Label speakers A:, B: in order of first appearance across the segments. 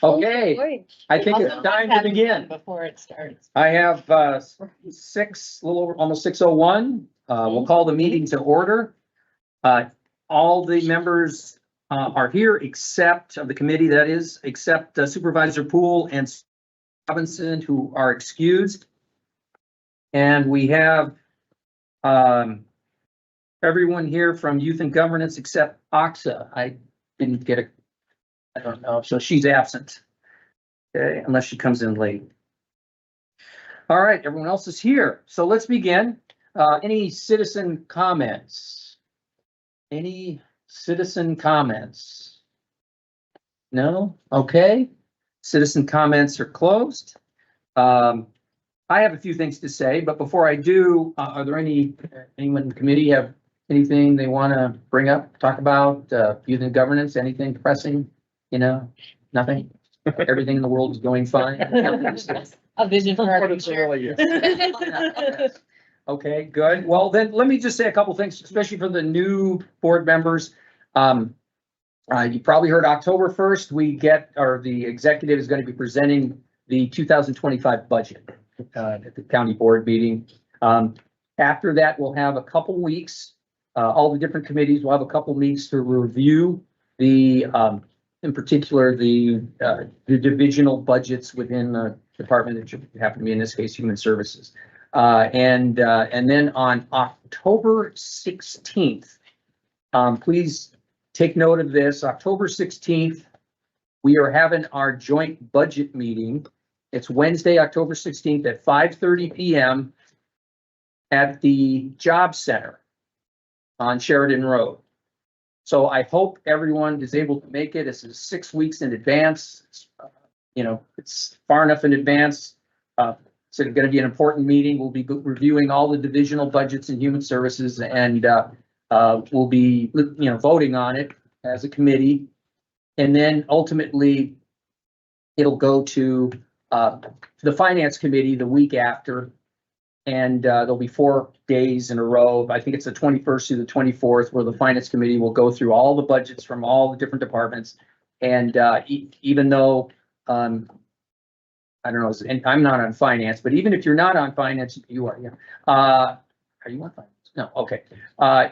A: Okay,
B: Boy.
A: I think it's time to begin.
B: Before it starts.
A: I have almost 6:01. We'll call the meeting to order. All the members are here except of the committee, that is, except Supervisor Poole and Robinson, who are excused. And we have everyone here from Youth and Governance except Oxa. I didn't get a, I don't know, so she's absent. Okay, unless she comes in late. All right, everyone else is here. So let's begin. Any citizen comments? Any citizen comments? No? Okay. Citizen comments are closed. I have a few things to say, but before I do, are there anyone in the committee have anything they want to bring up, talk about, youth and governance, anything pressing? You know, nothing? Everything in the world is going fine?
B: A vision for our future.
A: Okay, good. Well, then let me just say a couple things, especially for the new board members. You probably heard October 1st, the executive is going to be presenting the 2025 budget at the county board meeting. After that, we'll have a couple weeks. All the different committees will have a couple weeks to review in particular, the divisional budgets within the department that should happen to be, in this case, Human Services. And then on October 16th, please take note of this. October 16th, we are having our joint budget meeting. It's Wednesday, October 16th at 5:30 p.m. at the Job Center on Sheridan Road. So I hope everyone is able to make it. This is 6 weeks in advance. It's far enough in advance. It's going to be an important meeting. We'll be reviewing all the divisional budgets in Human Services, and we'll be, voting on it as a committee. And then ultimately, it'll go to the Finance Committee the week after. And there'll be 4 days in a row. I think it's the 21st through the 24th, where the Finance Committee will go through all the budgets from all the different departments. And even though, I don't know, and I'm not on finance, but even if you're not on finance, you are, yeah. Are you on finance? No, okay.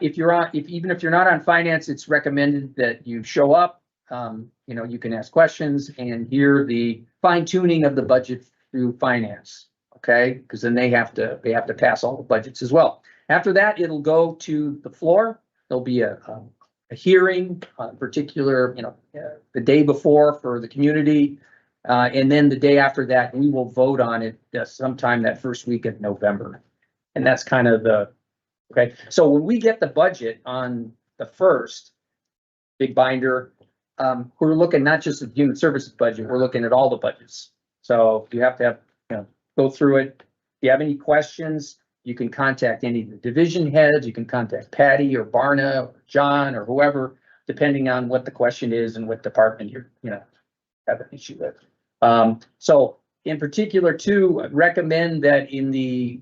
A: Even if you're not on finance, it's recommended that you show up. You can ask questions and hear the fine tuning of the budget through finance. Okay, because then they have to pass all the budgets as well. After that, it'll go to the floor. There'll be a hearing, particular, the day before for the community. And then the day after that, we will vote on it sometime that first week of November. And that's kind of okay. So when we get the budget on the 1st, big binder, we're looking not just at the Human Services budget, we're looking at all the budgets. So you have to have, go through it. If you have any questions, you can contact any of the division heads. You can contact Patty or Barna or John or whoever, depending on what the question is and what department you're, have an issue with. So in particular, too, I recommend that in the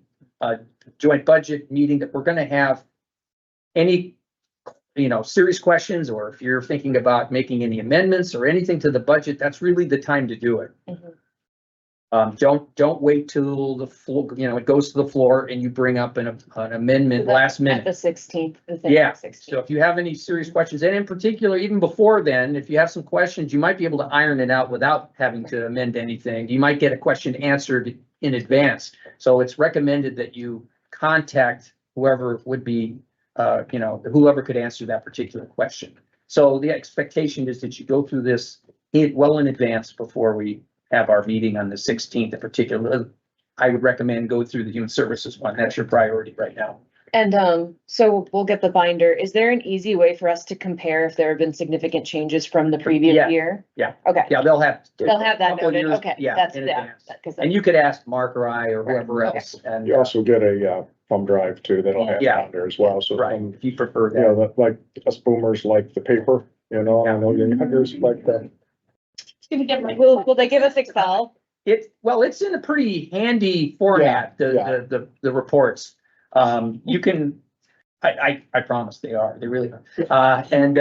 A: joint budget meeting that we're going to have any, serious questions, or if you're thinking about making any amendments or anything to the budget, that's really the time to do it. Mm-hmm. Don't wait till the floor, it goes to the floor and you bring up an amendment last minute.
B: The 16th.
A: Yeah. So if you have any serious questions, and in particular, even before then, if you have some questions, you might be able to iron it out without having to amend anything. You might get a question answered in advance. So it's recommended that you contact whoever would be, whoever could answer that particular question. So the expectation is that you go through this well in advance before we have our meeting on the 16th in particular. I would recommend go through the Human Services one. That's your priority right now.
B: And so we'll get the binder. Is there an easy way for us to compare if there have been significant changes from the previous year?
A: Yeah.
B: Okay.
A: Yeah, they'll have
B: that noted. Okay.
A: Yeah.
B: That's
A: in
B: advance.
A: And you could ask Mark or I or whoever else. And
C: you also get a thumb drive too, that'll have on there as well. So
A: right, if you prefer that.
C: Like us boomers like the paper, I know your youngers like that.
B: Will they give us Excel?
A: It's in a pretty handy format, the reports. You can, I promise they are, they really are. And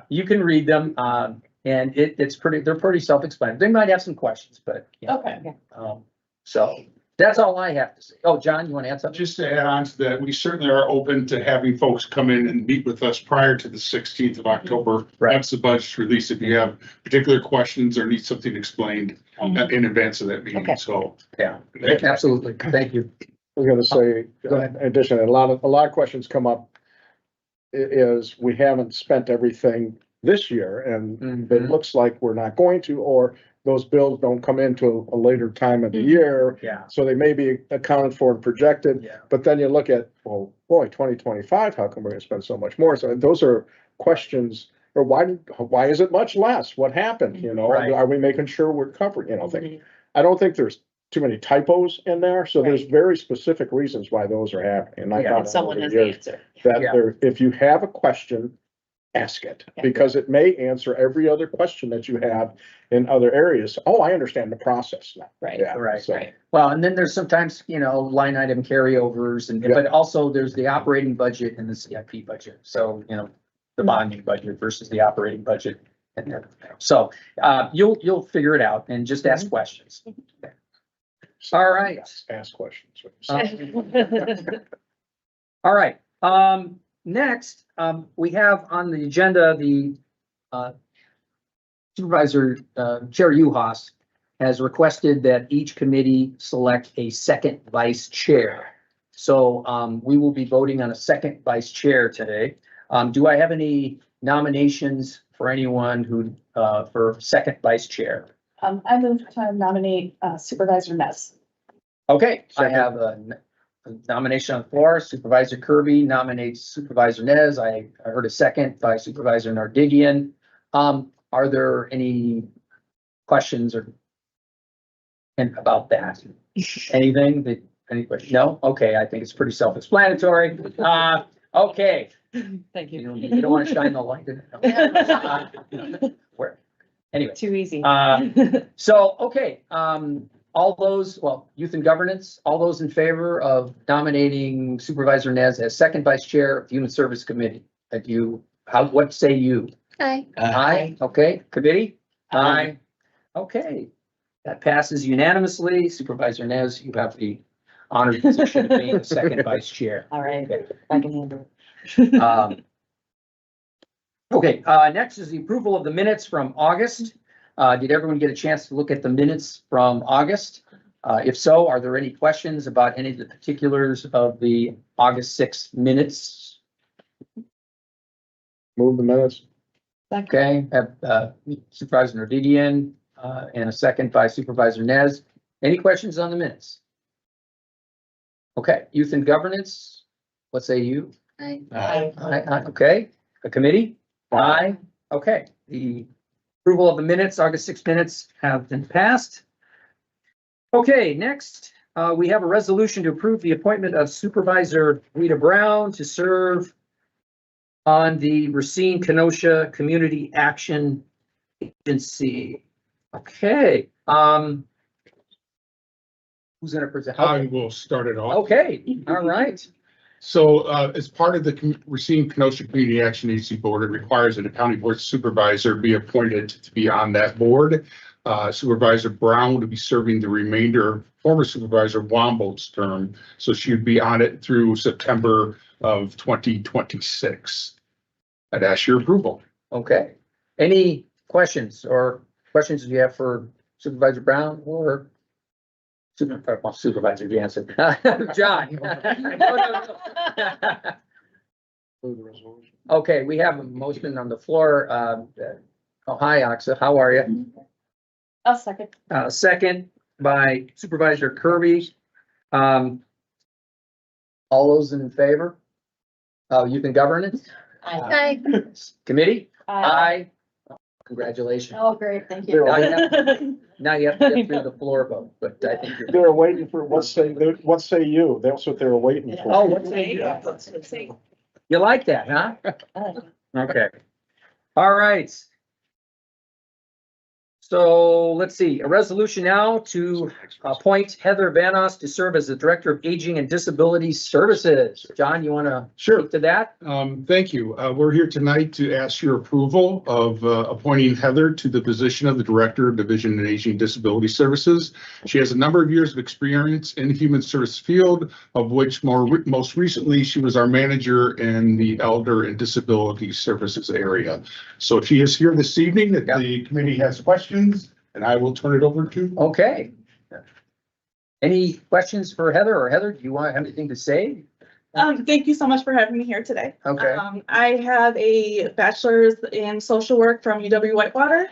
A: you can read them. And they're pretty self-explanatory. They might have some questions, but, you know,
D: Okay.
A: so that's all I have to say. Oh, John, you want to add something?
E: Just to add on to that, we certainly are open to having folks come in and meet with us prior to the 16th of October.
A: Right.
E: Once the budget's released, if you have particular questions or need something explained in advance of that meeting,
B: Okay.
E: so.
A: Yeah, absolutely. Thank you.
C: I was gonna say,
A: Go ahead.
C: in addition, a lot of questions come up. Is we haven't spent everything this year and it
A: Mhm.
C: looks like we're not going to, or those bills don't come into a later time of the
B: Mhm.
C: year.
A: Yeah,
C: So they may be accounted for and projected,
A: yeah.
C: but then you look at, well, boy, 2025, how come we're gonna spend so much more? So those are questions, or why is it much less? What happened, you know?
A: Right.
C: Are we making sure we're covered, you know, things?
B: Mhm.
C: I don't think there's too many typos in there, so there's
B: Right.
C: very specific reasons why those are happening. And I
A: Yeah.
C: found
B: And
C: out
B: someone
C: over
B: has
C: the
B: the
C: years
B: answer.
C: that
A: Yeah.
C: there, if you have a question, ask it,
B: Yeah.
C: because it may answer every other question that you have in other areas. Oh, I understand the process now.
B: Right.
C: Yeah,
A: Right.
C: so-
B: Right.
A: Well, and then there's sometimes, you know, line item carryovers and,
C: Yeah.
A: but also there's the operating budget and the CIP budget. So, you know, the bonding budget versus the operating budget. And everything. So, you'll figure it out and just ask questions. All right.
C: Ask questions.
A: All right, next, we have on the agenda, the Supervisor, Chair Uhas has requested that each committee select a second vice chair. So, we will be voting on a second vice chair today. Do I have any nominations for anyone who, for second vice chair?
D: I move to nominate Supervisor Ness.
A: Okay, I
C: Second.
A: have a nomination on the floor. Supervisor Kirby nominates Supervisor Nez. I heard a second by Supervisor Nardigian. Are there any questions or and about that? Anything that, anybody? No? Okay, I think it's pretty self-explanatory. Okay,
B: Thank
A: you
B: you.
A: don't want to shine the light in it. Where? Anyway.
B: Too easy.
A: So, okay, all those, well, Youth and Governance, all those in favor of nominating Supervisor Nez as second vice chair of the Human Service Committee? What say you?
F: Aye.
A: Aye, okay, committee? Aye. Okay, that passes unanimously. Supervisor Nez, you have the honored position of being the second vice chair.
B: All right,
A: Okay.
B: I can handle it.
A: Okay, next is the approval of the minutes from August. Did everyone get a chance to look at the minutes from August? If so, are there any questions about any of the particulars of the August 6th minutes?
C: Move the minutes.
A: Okay, have Supervisor Nardigian, and a second by Supervisor Nez. Any questions on the minutes? Okay, Youth and Governance, what say you?
F: Aye.
A: Aye, okay, a committee? Aye, okay, the approval of the minutes, August 6 minutes have been passed. Okay, next, we have a resolution to approve the appointment of Supervisor Rita Brown to serve on the Racine Kenosha Community Action Agency. Okay, who's gonna present?
E: I will start it off.
A: Okay, all right,
E: So, as part of the Racine Kenosha Community Action Agency Board, it requires that a county board supervisor be appointed to be on that board. Supervisor Brown would be serving the remainder of former Supervisor Wombold's term, so she would be on it through September of 2026. I'd ask your approval.
A: okay. Any questions you have for Supervisor Brown or Supervisor Jansen? John? No.
C: Move the resolution.
A: Okay, we have a motion on the floor. Oh, hi, Oxa, how are you?
D: I'll second.
A: Second by Supervisor Kirby. All those in favor? Youth and Governance?
F: Aye.
A: Committee? Aye. Congratulations.
D: Oh, great, thank
C: They're
D: you.
C: waiting-
A: Now you have to get through the floor vote, but I think you're.
C: They're waiting for, what say you? That's what they were waiting for.
A: Oh, what say you? You like that, huh? Okay. All right. So let's see, a resolution now to appoint Heather Vanos to serve as the Director of Aging and Disability Services. John, you want to
E: Sure.
A: speak to that?
E: Thank you. We're here tonight to ask your approval of appointing Heather to the position of the Director of Division of Aging and Disability Services. She has a number of years of experience in the human service field, of which most recently, she was our manager in the Elder and Disability Services area. So she is here this evening, if the committee has questions, and I will turn it over to.
A: Okay. Any questions for Heather, or Heather, do you want to have anything to say?
F: Thank you so much for having me here today.
A: Okay,
F: I have a bachelor's in social work from UW-Whitewater.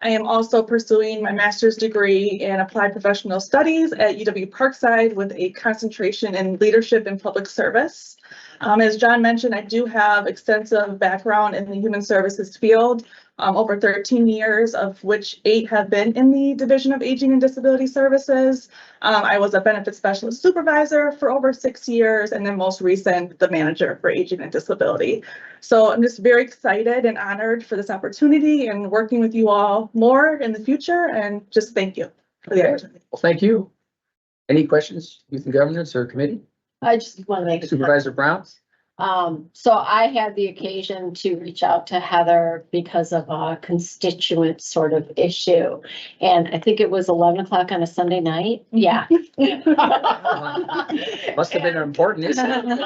F: I am also pursuing my master's degree in applied professional studies at UW-Parkside with a concentration in leadership and public service. As John mentioned, I do have extensive background in the human services field, over 13 years, of which 8 have been in the Division of Aging and Disability Services. I was a benefit specialist supervisor for over 6 years, and then most recent, the manager for aging and disability. So I'm just very excited and honored for this opportunity and working with you all more in the future, and just thank you for the opportunity.
A: well, thank you. Any questions, Youth and Governance or Committee?
G: I just want to make.
A: Supervisor Brown?
G: So I had the occasion to reach out to Heather because of a constituent sort of issue. And I think it was 11 o'clock on a Sunday night. Yeah.
A: Must have been an important issue.
G: I mean,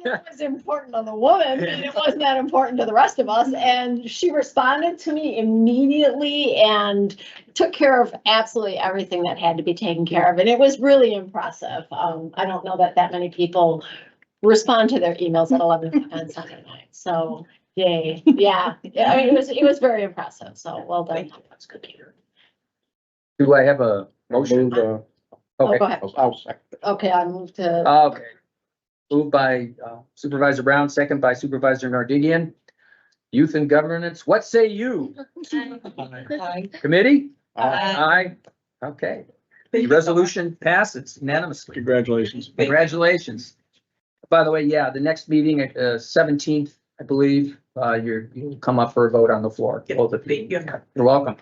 G: it was important to the woman, but it wasn't that important to the rest of us. And she responded to me immediately and took care of absolutely everything that had to be taken care of. And it was really impressive. I don't know that many people respond to their emails at 11 o'clock on Sunday night. So yay. Yeah. I mean, it was very impressive. So well done.
A: That's good to hear. Do I have a motion?
C: Move,
G: Oh,
A: Okay,
G: go ahead.
C: I'll second.
G: Okay, I moved to,
A: okay. Moved by Supervisor Brown, second by Supervisor Nardigian. Youth and Governance, what say you? Committee? Aye. Okay,
F: Thank you so much.
A: resolution passes unanimously.
C: Congratulations.
A: Congratulations. By the way, yeah, the next meeting at 17th, I believe, you'll come up for a vote on the floor. Both of you.
F: Thank you.
A: You're welcome.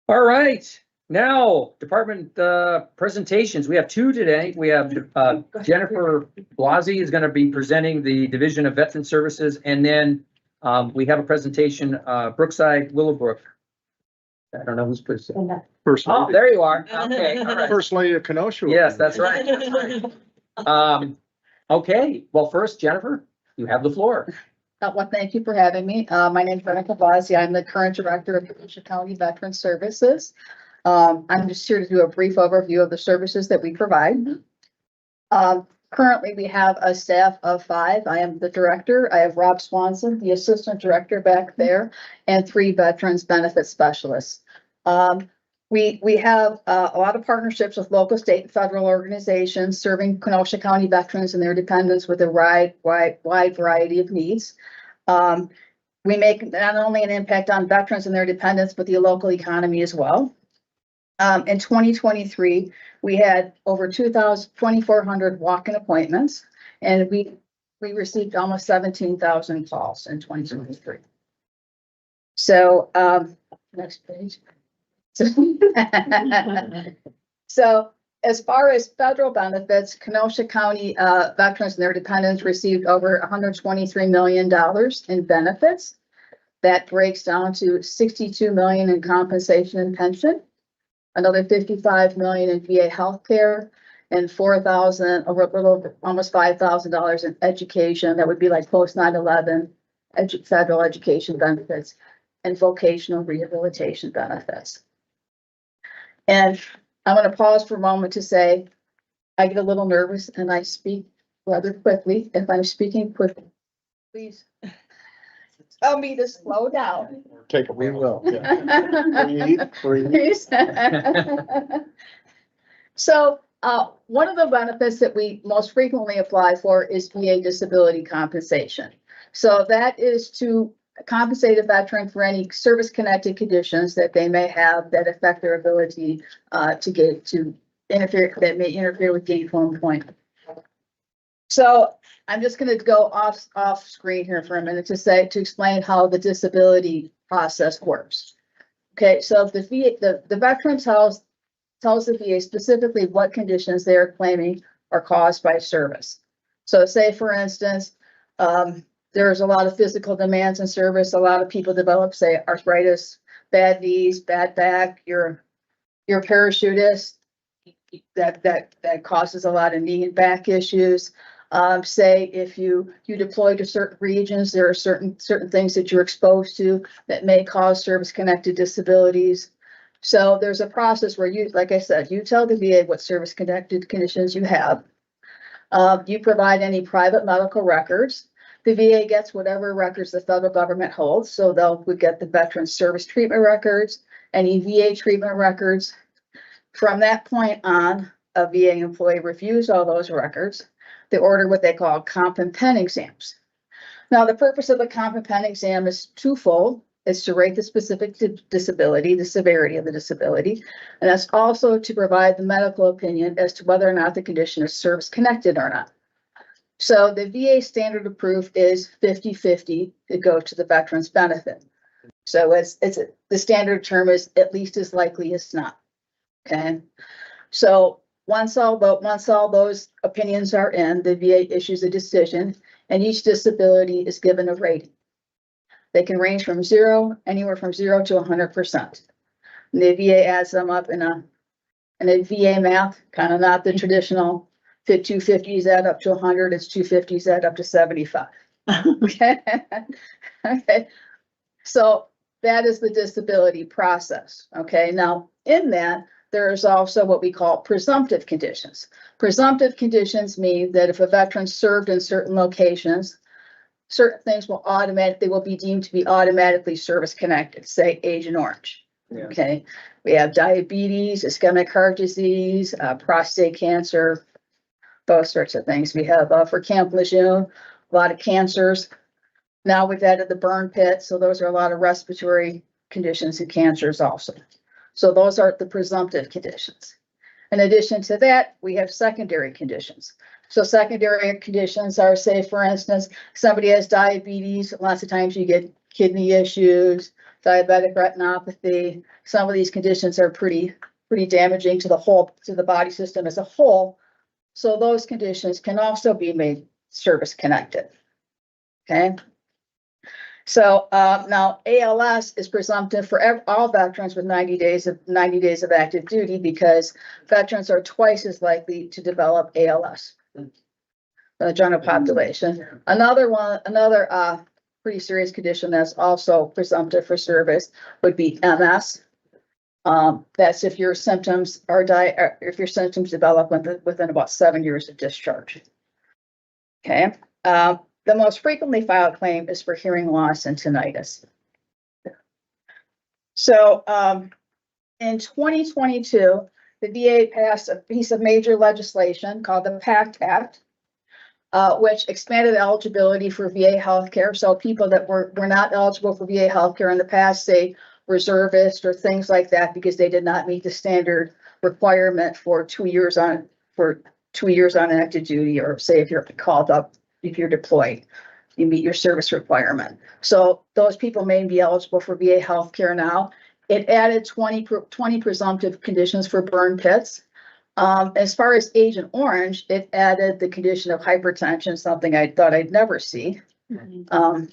A: All right, now, department presentations. We have 2 today. We have Jennifer Blasi is going to be presenting the Division of Veteran Services, and then we have a presentation, Brookside Willowbrook. I don't know who's presenting.
C: First
A: Oh,
C: lady,
A: there you are. Okay, all right.
C: First lady of Kenosha.
A: Yes, that's right. Okay, well, first, Jennifer, you have the floor.
H: Well, thank you for having me. My name is Veronica Blasi. I'm the current director of Kenosha County Veteran Services. I'm just here to do a brief overview of the services that we provide. Currently, we have a staff of 5. I am the director. I have Rob Swanson, the assistant director back there, and 3 veterans benefit specialists. We have a lot of partnerships with local, state, and federal organizations serving Kenosha County veterans and their dependents with a wide variety of needs. We make not only an impact on veterans and their dependents, but the local economy as well. In 2023, we had over 2,400 walk-in appointments, and we received almost 17,000 calls in 2023. So, next page. So as far as federal benefits, Kenosha County veterans and their dependents received over $123 million in benefits. That breaks down to $62 million in compensation and pension, another $55 million in VA healthcare, and $4,000, over a little, almost $5,000 in education. That would be like post 9/11 federal education benefits and vocational rehabilitation benefits. And I'm going to pause for a moment to say, I get a little nervous and I speak rather quickly. If I'm speaking quickly, please tell me to slow down.
C: Take a we will. Yeah. Breathe.
H: Please. So, one of the benefits that we most frequently apply for is VA disability compensation. So that is to compensate a veteran for any service-connected conditions that they may have that affect their ability that may interfere with gainful employment. So I'm just going to go off screen here for a minute to explain how the disability process works. Okay, so if the VA, the veteran tells the VA specifically what conditions they are claiming are caused by service. So say, for instance, there's a lot of physical demands in service. A lot of people develop, say, arthritis, bad knees, bad back. You're a parachutist. That causes a lot of knee and back issues. Say if you deploy to certain regions, there are certain things that you're exposed to that may cause service-connected disabilities. So there's a process where you, like I said, you tell the VA what service-connected conditions you have. You provide any private medical records. The VA gets whatever records the federal government holds. So we get the Veterans Service Treatment Records, any VA treatment records. From that point on, a VA employee reviews all those records. They order what they call comp and pen exams. Now, the purpose of the comp and pen exam is twofold. It's to rate the specific disability, the severity of the disability, and that's also to provide the medical opinion as to whether or not the condition is service-connected or not. So the VA standard of proof is 50-50 to go to the veteran's benefit. So the standard term is at least as likely as not. Okay, so once all those opinions are in, the VA issues a decision, and each disability is given a rating. They can range from anywhere from 0 to 100%. And the VA adds them up in a VA math, kind of not the traditional 250s add up to 100, it's 250s add up to 75. Okay. Okay. So that is the disability process. Okay. Now in that, there's also what we call presumptive conditions. Presumptive conditions mean that if a veteran served in certain locations, certain things will be deemed to be automatically service connected, say Agent Orange.
A: Yeah.
H: Okay. We have diabetes, ischemic heart disease, prostate cancer, those sorts of things. We have for Camp Lejeune, a lot of cancers. Now we've added the burn pit. So those are a lot of respiratory conditions and cancers also. So those are the presumptive conditions. In addition to that, we have secondary conditions. So secondary conditions are, say, for instance, somebody has diabetes. Lots of times you get kidney issues, diabetic retinopathy. Some of these conditions are pretty damaging to the body system as a whole. So those conditions can also be made service connected. Okay. So now ALS is presumptive for all veterans with 90 days of active duty because veterans are twice as likely to develop ALS than the general population. Another pretty serious condition that's also presumptive for service would be MS. That's if your symptoms develop within about 7 years of discharge. Okay. The most frequently filed claim is for hearing loss and tinnitus. So in 2022, the VA passed a piece of major legislation called the PACT Act, which expanded eligibility for VA healthcare. So people that were not eligible for VA healthcare in the past, say reservists or things like that, because they did not meet the standard requirement for 2 years on active duty, or say if you're called up, if you're deployed, you meet your service requirement. So those people may be eligible for VA healthcare now. It added 20 presumptive conditions for burn pits. As far as Agent Orange, it added the condition of hypertension, something I thought I'd never see. And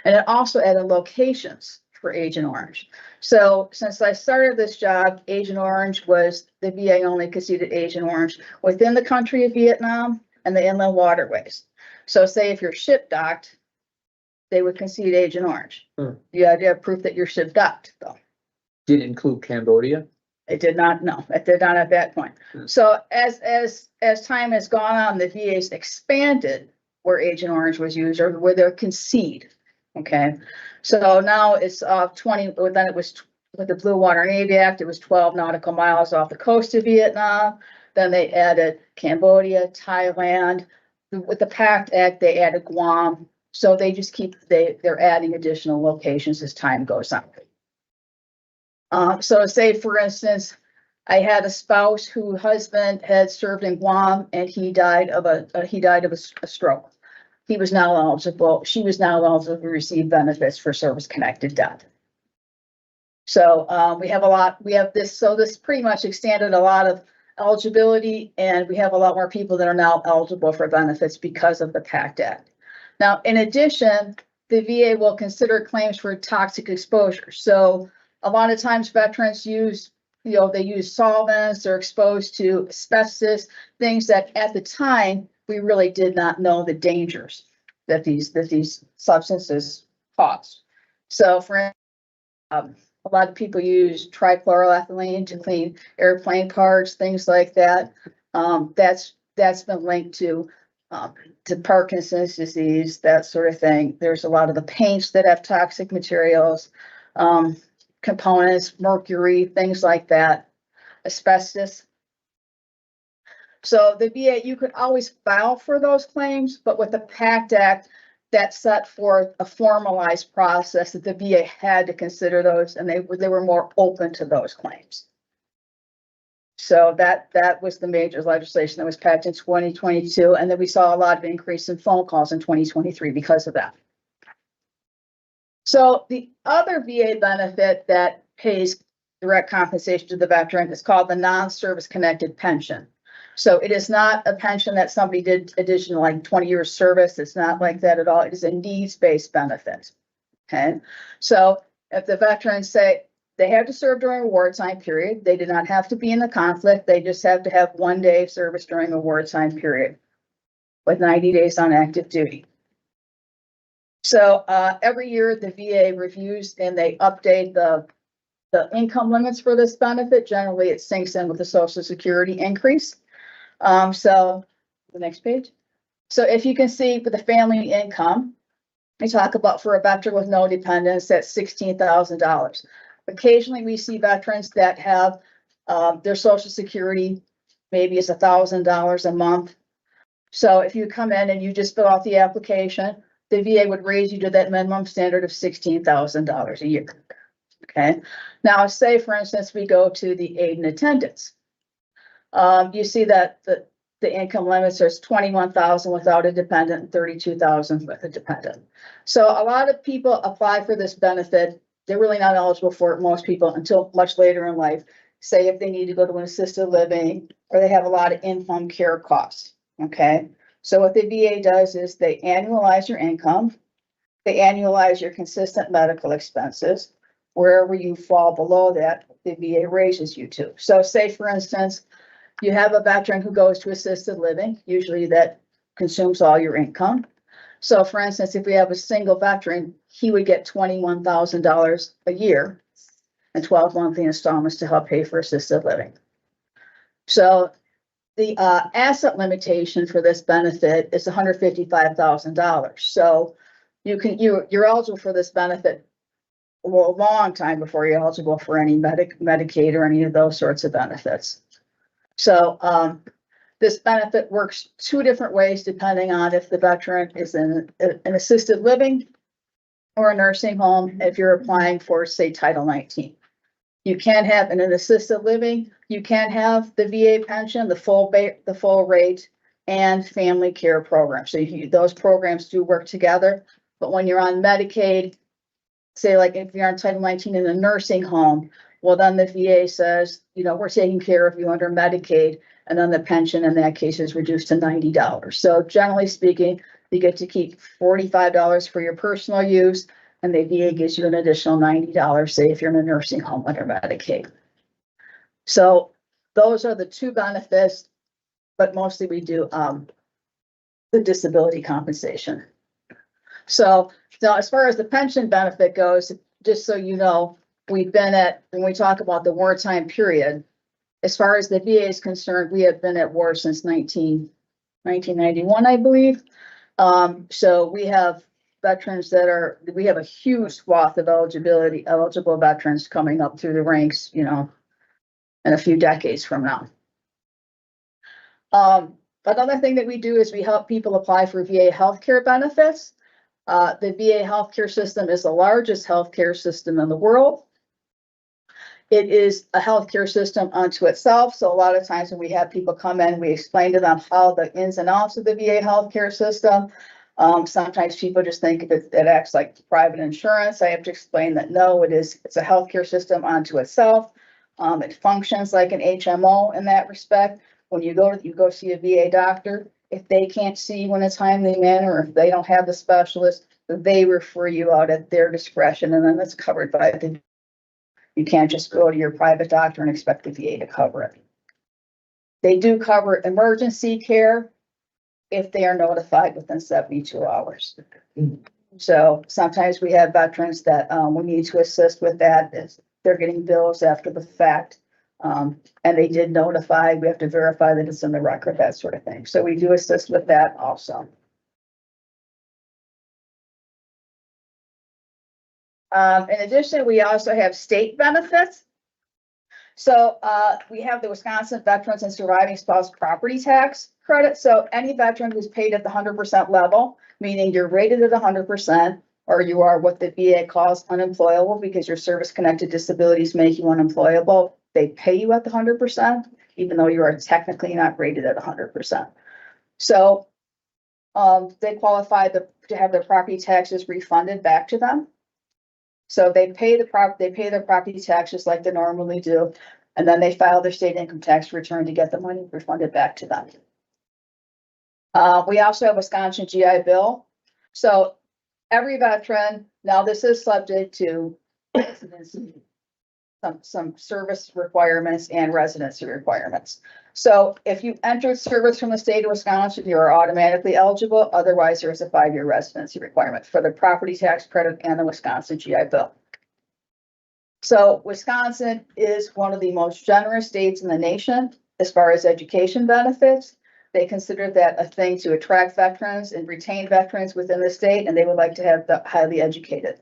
H: it also added locations for Agent Orange. So since I started this job, Agent Orange was the VA only conceded Agent Orange within the country of Vietnam and the inland waterways. So say if you're ship docked, they would concede Agent Orange. You had to have proof that you're ship docked, though.
A: Did it include Cambodia?
H: It did not, no, it did not at that point. So as time has gone on, the VA's expanded where Agent Orange was used or where they're concede. Okay, so now it's 20, then it was with the Blue Water Navy Act, it was 12 nautical miles off the coast of Vietnam. Then they added Cambodia, Thailand. With the PACT Act, they added Guam. So they just they're adding additional locations as time goes on. So say, for instance, I had a spouse whose husband had served in Guam and he died of a stroke. She was now eligible to receive benefits for service-connected death. So, we have this, so this pretty much extended a lot of eligibility, and we have a lot more people that are now eligible for benefits because of the PACT Act. Now, in addition, the VA will consider claims for toxic exposure. So a lot of times veterans use, they use solvents, they're exposed to asbestos, things that at the time, we really did not know the dangers that these substances cause. So for a lot of people use trichloroethylene to clean airplane parts, things like that. That's been linked to Parkinson's disease, that sort of thing. There's a lot of the paints that have toxic materials, components, mercury, things like that, asbestos. So the VA, you could always file for those claims, but with the PACT Act, that set forth a formalized process that the VA had to consider those, and they were more open to those claims. So that was the major legislation that was passed in 2022, and then we saw a lot of increase in phone calls in 2023 because of that. So the other VA benefit that pays direct compensation to the veteran is called the non-service connected pension. So it is not a pension that somebody did additional like 20 years service. It's not like that at all. It is a needs-based benefit. Okay. So if the veterans say they have to serve during a wartime period, they do not have to be in the conflict. They just have to have 1 day of service during a wartime period with 90 days on active duty. So every year the VA reviews and they update the income limits for this benefit. Generally, it syncs in with the Social Security increase. So the next page. So if you can see for the family income, we talk about for a veteran with no dependents, that's $16,000. Occasionally we see veterans that have their Social Security maybe is $1,000 a month. So if you come in and you just fill out the application, the VA would raise you to that minimum standard of $16,000 a year. Okay. Now say for instance, we go to the aid and attendance. You see that the income limits are 21,000 without a dependent and 32,000 with a dependent. So a lot of people apply for this benefit. They're really not eligible for it, most people, until much later in life. Say if they need to go to an assisted living or they have a lot of in-home care costs. Okay. So what the VA does is they annualize your income. They annualize your consistent medical expenses. Wherever you fall below that, the VA raises you to. So say for instance, you have a veteran who goes to assisted living, usually that consumes all your income. So for instance, if we have a single veteran, he would get $21,000 a year and 12 monthly installments to help pay for assisted living. So the asset limitation for this benefit is $155,000. So you're eligible for this benefit a long time before you're eligible for any Medicaid or any of those sorts of benefits. So this benefit works 2 different ways depending on if the veteran is in an assisted living or a nursing home. If you're applying for, say, Title 19, you can have in an assisted living, you can have the VA pension, the full rate, and family care program. So those programs do work together. But when you're on Medicaid, say like if you're on Title 19 in a nursing home, well, then the VA says, we're taking care of you under Medicaid, and then the pension in that case is reduced to $90. So generally speaking, you get to keep $45 for your personal use, and the VA gives you an additional $90, say if you're in a nursing home under Medicaid. So those are the 2 benefits, but mostly we do the disability compensation. So as far as the pension benefit goes, just so you know, we've been at, when we talk about the wartime period, as far as the VA is concerned, we have been at war since 1991, I believe. So we have veterans we have a huge swath of eligible veterans coming up through the ranks, in a few decades from now. Another thing that we do is we help people apply for VA healthcare benefits. The VA healthcare system is the largest healthcare system in the world. It is a healthcare system unto itself. So a lot of times when we have people come in, we explain to them how the ins and outs of the VA healthcare system. Sometimes people just think it acts like private insurance. I have to explain that no, it's a healthcare system unto itself. It functions like an HMO in that respect. When you go see a VA doctor, if they can't see you in a timely manner, or if they don't have the specialist, they refer you out at their discretion, and then it's covered by the. You can't just go to your private doctor and expect the VA to cover it. They do cover emergency care if they are notified within 72 hours. So sometimes we have veterans that we need to assist with that. If they're getting bills after the fact. And they did notify, we have to verify that it's in the record, that sort of thing. So we do assist with that also. In addition, we also have state benefits. So we have the Wisconsin Veterans and Surviving Spouse Property Tax Credit. So any veteran who's paid at the 100% level, meaning you're rated at 100%, or you are what the VA calls unemployable because your service-connected disabilities make you unemployable, they pay you at the 100%, even though you are technically not rated at 100%. So they qualify to have their property taxes refunded back to them. So they pay their property taxes like they normally do, and then they file their state income tax return to get the money refunded back to them. We also have Wisconsin GI Bill. So every veteran, now this is subject to some service requirements and residency requirements. So if you entered service from the state of Wisconsin, you are automatically eligible. Otherwise, there is a 5-year residency requirement for the property tax credit and the Wisconsin GI Bill. So Wisconsin is one of the most generous states in the nation as far as education benefits. They consider that a thing to attract veterans and retain veterans within the state, and they would like to have the highly educated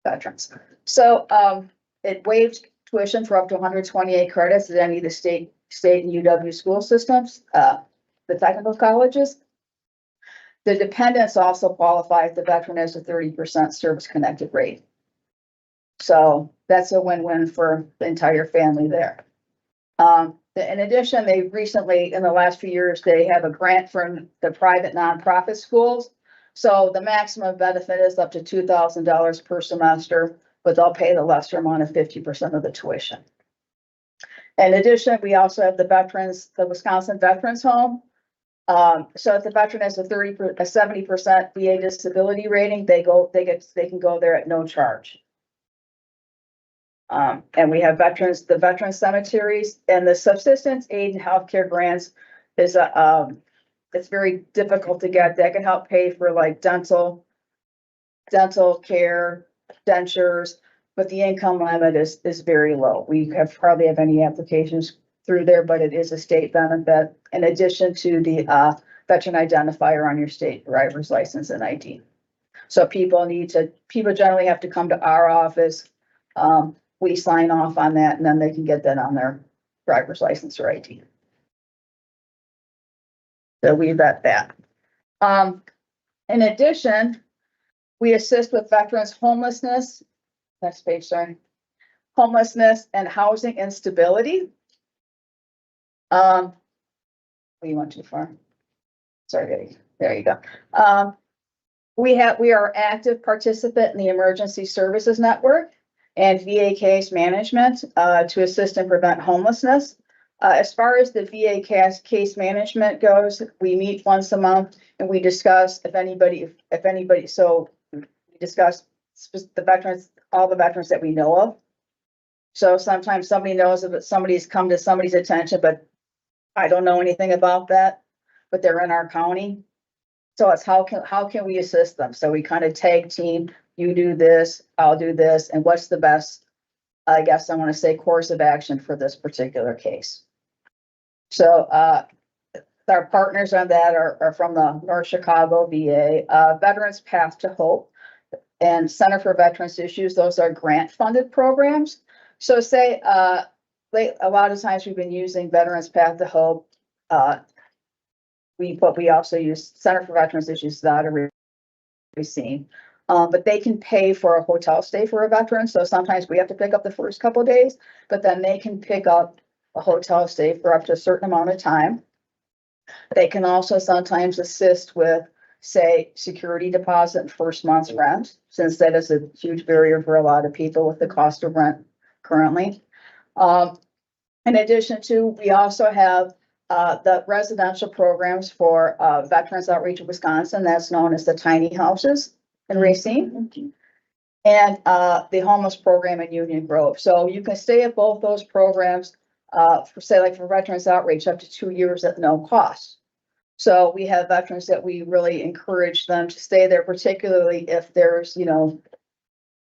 H: veterans. So it waived tuition for up to 128 credits at any of the state and UW school systems, the technical colleges. The dependents also qualify if the veteran has a 30% service-connected rate. So that's a win-win for the entire family there. In addition, they recently, in the last few years, they have a grant from the private nonprofit schools. So the maximum benefit is up to $2,000 per semester, but they'll pay the lesser amount of 50% of the tuition. In addition, we also have the Wisconsin Veterans Home. So if the veteran has a 70% VA disability rating, they can go there at no charge. And we have the veteran cemeteries, and the subsistence aid and healthcare grants is it's very difficult to get. That can help pay for like dental care, dentures, but the income limit is very low. We hardly have any applications through there, but it is a state benefit in addition to the veteran identifier on your state driver's license and ID. So people generally have to come to our office. We sign off on that, and then they can get that on their driver's license or ID. So we vet that. In addition, we assist with veterans homelessness. Next page, sorry. Homelessness and housing instability. You went too far. Sorry, there you go. We are active participant in the Emergency Services Network and VA case management to assist and prevent homelessness. As far as the VA case management goes, we meet once a month and we discuss so we discuss the veterans, all the veterans that we know of. So sometimes somebody knows that somebody's come to somebody's attention, but I don't know anything about that, but they're in our county. So it's how can we assist them? So we kind of tag team. You do this, I'll do this, and what's the best, I guess I want to say, course of action for this particular case. So our partners on that are from the North Chicago VA, Veterans Path to Hope, and Center for Veterans Issues. Those are grant-funded programs. So say a lot of times we've been using Veterans Path to Hope. We also use Center for Veterans Issues that are seen. But they can pay for a hotel stay for a veteran. So sometimes we have to pick up the first couple of days, but then they can pick up a hotel stay for up to a certain amount of time. They can also sometimes assist with say, security deposit and first month's rent, since that is a huge barrier for a lot of people with the cost of rent currently. In addition to, we also have the residential programs for Veterans Outreach of Wisconsin, that's known as the tiny houses in Racine. And the homeless program in Union Grove. So you can stay at both those programs, for say like for Veterans Outreach, up to 2 years at no cost. So we have veterans that we really encourage them to stay there, particularly if there's,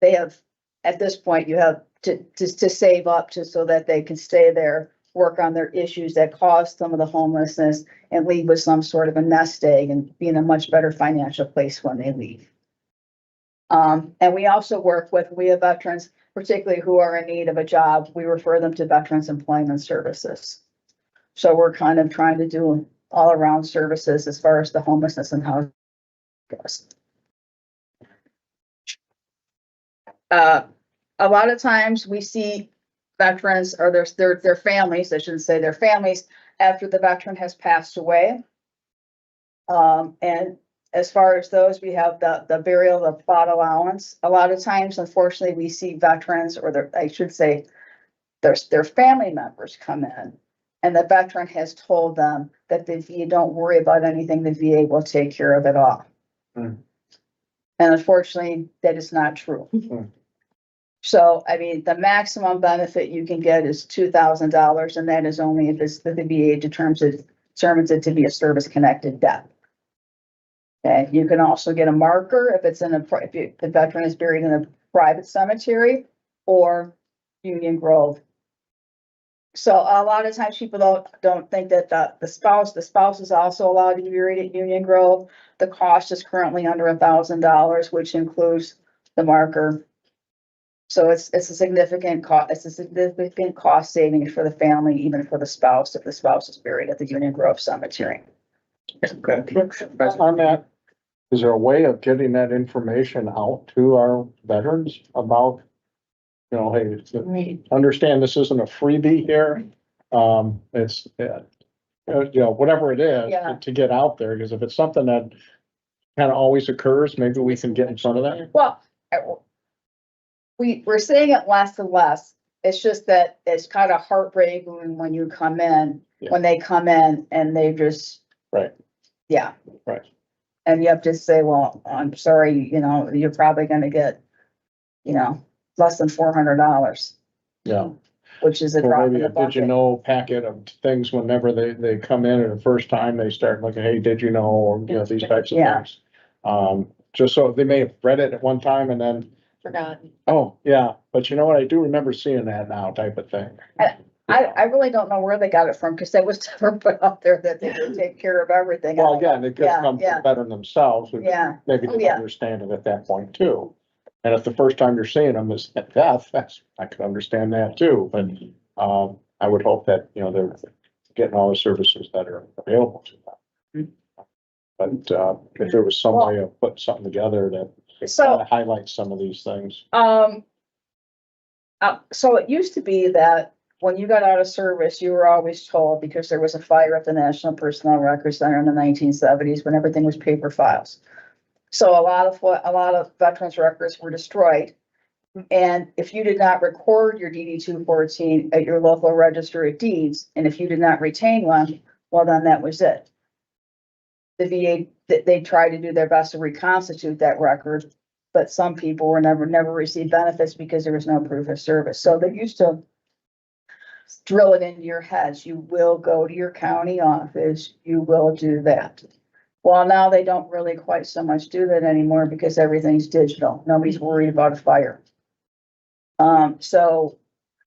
H: they have, at this point, you have to save up to so that they can stay there, work on their issues that cause some of the homelessness and leave with some sort of a nest egg and be in a much better financial place when they leave. And we also we have veterans, particularly who are in need of a job, we refer them to Veterans Employment Services. So we're kind of trying to do all around services as far as the homelessness and housing goes. A lot of times we see veterans or their families, I shouldn't say their families, after the veteran has passed away. And as far as those, we have the burial, the plot allowance. A lot of times, unfortunately, we see veterans or I should say their family members come in and the veteran has told them that the VA, don't worry about anything, the VA will take care of it all.
C: Hmm.
H: And unfortunately, that is not true.
C: Hmm.
H: So, I mean, the maximum benefit you can get is $2,000, and that is only if the VA determines it to be a service-connected death. Okay, you can also get a marker if it's if the veteran is buried in a private cemetery or Union Grove. So a lot of times people don't think that the spouse is also allowed to be buried at Union Grove. The cost is currently under $1,000, which includes the marker. So it's a significant cost. It's a significant cost savings for the family, even for the spouse, if the spouse is buried at the Union Grove Cemetery.
C: On that, is there a way of getting that information out to our veterans about, hey, understand this isn't a freebie here. It's, whatever it is
H: Yeah.
C: to get out there, because if it's something that kind of always occurs, maybe we can get in front of that.
H: Well, we're seeing it less and less. It's just that it's kind of heartbreaking when you come in,
C: Yeah.
H: when they come in and they just.
C: Right.
H: Yeah.
C: Right.
H: And you have to say, well, I'm sorry, you're probably gonna get, less than $400,
C: Yeah.
H: which is a
C: Or
H: drop in
C: maybe
H: the
C: a did you
H: bucket.
C: know packet of things whenever they come in and the first time they start looking, hey, did you know, or, these types of
H: Yeah.
C: things. Just so they may have read it at one time and then,
B: Forgotten.
C: oh, yeah, but you know what, I do remember seeing that now type of thing.
H: I really don't know where they got it from, because that was never put out there that they would take care of everything.
C: Well, again, it could
H: Yeah,
C: come
H: yeah.
C: from veteran themselves, who
H: Yeah,
C: maybe
H: Oh,
C: didn't
H: yeah.
C: understand it at that point too. And if the first time you're seeing them is at death, I could understand that too, but, I would hope that, they're getting all the services that are available to them. But, if there was some way of putting something together that
H: so.
C: kind of highlights some of these things.
H: So it used to be that when you got out of service, you were always told, because there was a fire at the National Personnel Records Center in the 1970s when everything was paper files. So a lot of veterans records were destroyed. And if you did not record your DD 214 at your local register of deeds, and if you did not retain one, well, then that was it. The VA, they tried to do their best to reconstitute that record, but some people were never received benefits because there was no proof of service. So they used to drill it into your heads. You will go to your county office. You will do that. Well, now they don't really quite so much do that anymore because everything's digital. Nobody's worried about a fire. So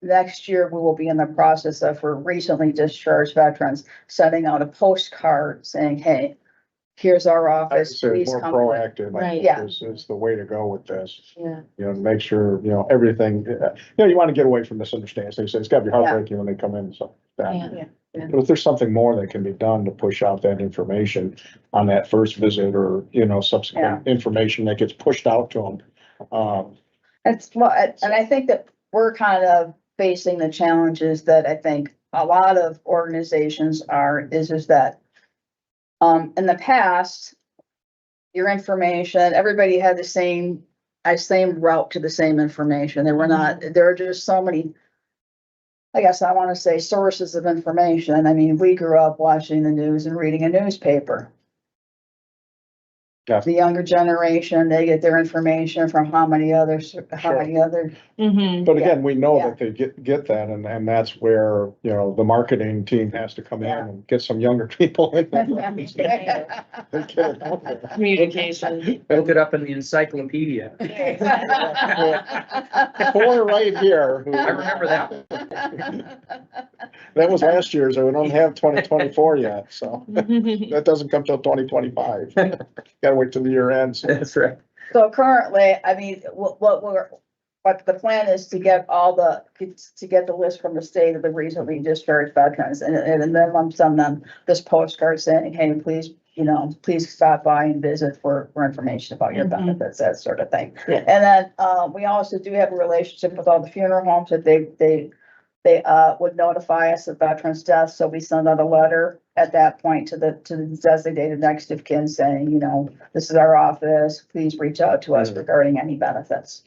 H: next year we will be in the process of, for recently discharged veterans, sending out a postcard saying, hey, here's our
C: I would
H: office,
C: say
H: please
C: more
H: come.
C: proactive.
B: Right.
H: Yeah.
C: Is the way to go with this,
B: Yeah.
C: make sure, everything, you want to get away from misunderstandings. They say it's gotta be heartbreaking when they come in, so.
B: Yeah.
C: But if there's something more that can be done to push out that information on that first visit or, subsequent information that gets pushed out to them.
H: And I think that we're kind of facing the challenges that I think a lot of organizations is that, in the past, your information, everybody had the same route to the same information. There were not, there are just so many, I guess I want to say sources of information. I mean, we grew up watching the news and reading a newspaper.
C: Yeah.
H: The younger generation, they get their information from how many other.
B: Mhm.
C: But again, we know
H: Yeah.
C: that they get that, and that's where, you know, the marketing team has to come in
H: Yeah.
C: and get some younger people in there. And get it out there.
B: Communication.
A: Look it up in the encyclopedia.
C: Boy right here.
A: I remember that.
C: That was last year's, so we don't have 2024 yet, so that doesn't come till 2025. Gotta wait till the year ends.
A: That's right.
H: So currently, I mean, what the plan is to get to get the list from the state of the recently discharged veterans and then lump sum them this postcard saying, hey, please, you know, please stop by and visit for information about your
B: Mhm.
H: benefits, that sort of thing.
B: Yeah.
H: And then, we also do have a relationship with all the funeral homes that they would notify us of veterans' deaths, so we send out a letter at that point to the designated next of kin saying, you know, this is our office, please reach out to us regarding any benefits.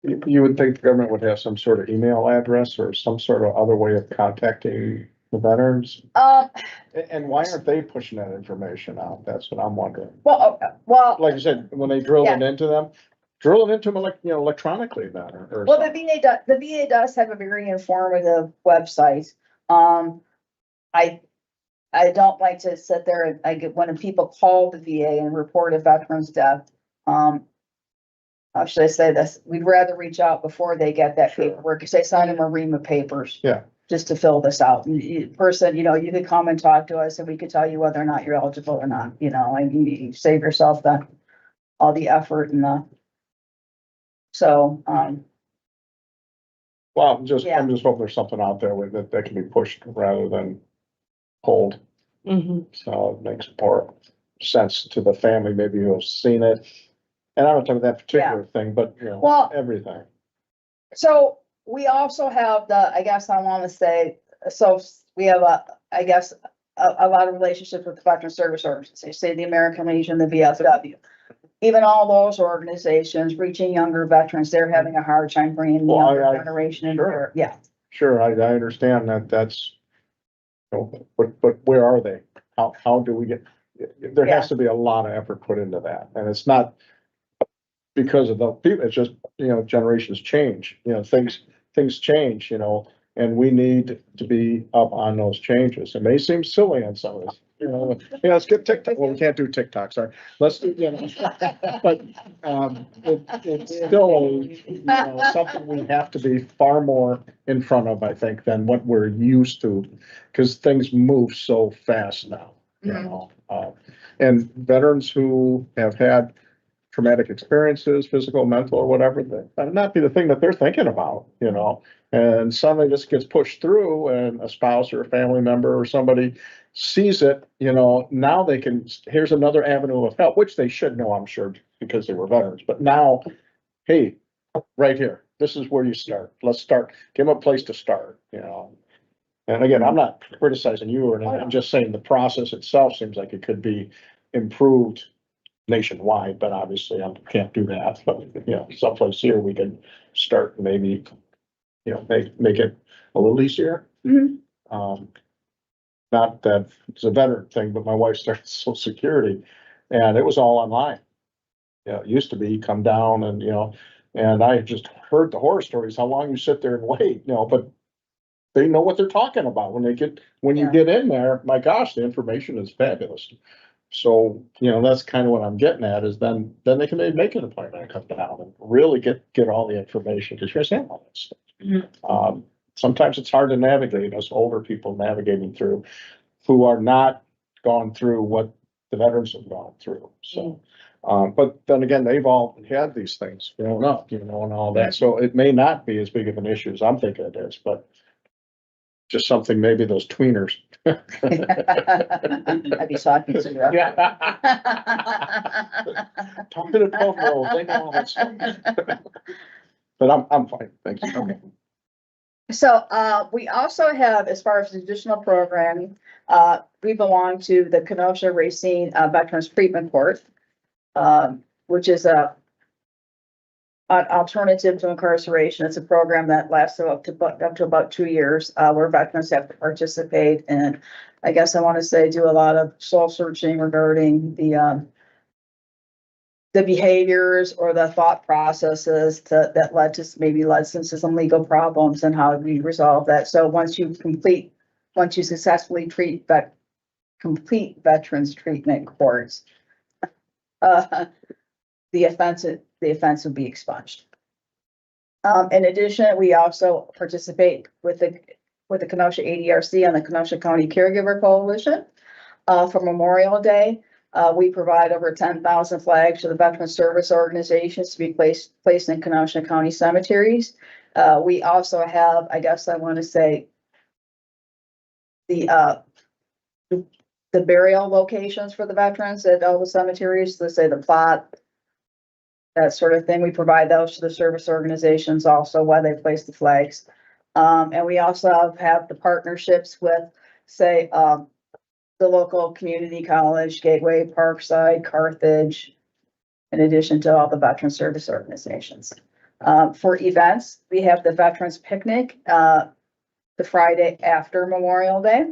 C: You would think the government would have some sort of email address or some sort of other way of contacting the veterans? And why aren't they pushing that information out? That's what I'm wondering.
H: Well,
C: Like you said, when they drill it into them, drill it into them electronically then, or
H: well, the
C: something.
H: VA does have a very informative website. I don't like to sit there and when people call the VA and report a veteran's death, how should I say this? We'd rather reach out before they get that
C: Sure.
H: paperwork, because they sign them a ream of papers.
C: Yeah.
H: Just to fill this out. Person, you know, you could come and talk to us and we could tell you whether or not you're eligible or not, you know, and you save yourself all the effort and so,
C: Well, I'm just
H: Yeah.
C: hoping there's something out there with that can be pushed rather than pulled.
B: Mhm.
C: So it makes more sense to the family, maybe who have seen it. And I don't talk about that particular thing, but you know,
H: Well-
C: everything.
H: so we also have I guess I want to say, so we have a lot of relationships with the Veteran Service Organizations, say the American Legion, the VFW. Even all those organizations reaching younger veterans, they're having a hard time bringing the
C: Well,
H: younger generation in there. Yeah.
C: Sure, I understand that's, you know, but where are they? How do we get, there has to be a lot of effort put into that, and it's not because of the people, it's just, you know, generations change, you know, things change, you know, and we need to be up on those changes. It may seem silly on some of this, you know, let's get TikTok, well, we can't do TikTok, sorry. Let's do, you know, but, it's still, you know, something we have to be far more in front of, I think, than what we're used to, because things move so fast now, you know. And veterans who have had traumatic experiences, physical, mental, or whatever, that might not be the thing that they're thinking about, you know? And suddenly this gets pushed through and a spouse or a family member or somebody sees it, you know, now they can, here's another avenue of help, which they should know, I'm sure, because they were veterans, but now, hey, right here, this is where you start. Let's start, give them a place to start, you know? And again, I'm not criticizing you or anything, I'm just saying the process itself seems like it could be improved nationwide, but obviously I can't do that, but you know, someplace here we can start maybe, you know, make it a little easier.
H: Mhm.
C: Not that it's a veteran thing, but my wife started Social Security and it was all online. You know, it used to be come down and, you know, and I just heard the horror stories, how long you sit there and wait, you know, but they know what they're talking about when you
H: Yeah.
C: get in there, my gosh, the information is fabulous. So, you know, that's kind of what I'm getting at is then they can maybe make an appointment and come down and really get all the information because you're saying all that stuff. Sometimes it's hard to navigate, us older people navigating through who are not gone through what the veterans have gone through. So, but then again, they've all had these things growing up, you know, and all that. So it may not be as big of an issue as I'm thinking it is, but just something maybe those tweeners.
H: I'd be talking to you.
C: Yeah. Talk to the 12-year-olds, they know all that stuff. But I'm fine, thank you. Okay.
H: So, we also have, as far as additional programming, we belong to the Kenosha Racine Veterans Treatment Court. which is an alternative to incarceration. It's a program that lasts up to about 2 years, where veterans have to participate. And I guess I want to say, do a lot of soul searching regarding the behaviors or the thought processes that led to some legal problems, and how we resolve that. So once you successfully complete veterans treatment course, the offense will be expunged. In addition, we also participate with the Kenosha ADRC and the Kenosha County Caregiver Coalition. For Memorial Day, we provide over 10,000 flags to the Veteran Service Organizations to be placed in Kenosha County cemeteries. We also have, I guess I want to say, the burial locations for the veterans at all the cemeteries, let's say the plot, that sort of thing. We provide those to the service organizations also while they place the flags. And we also have the partnerships with, say, the local community college, Gateway, Parkside, Carthage, in addition to all the veteran service organizations. For events, we have the Veterans Picnic, the Friday after Memorial Day.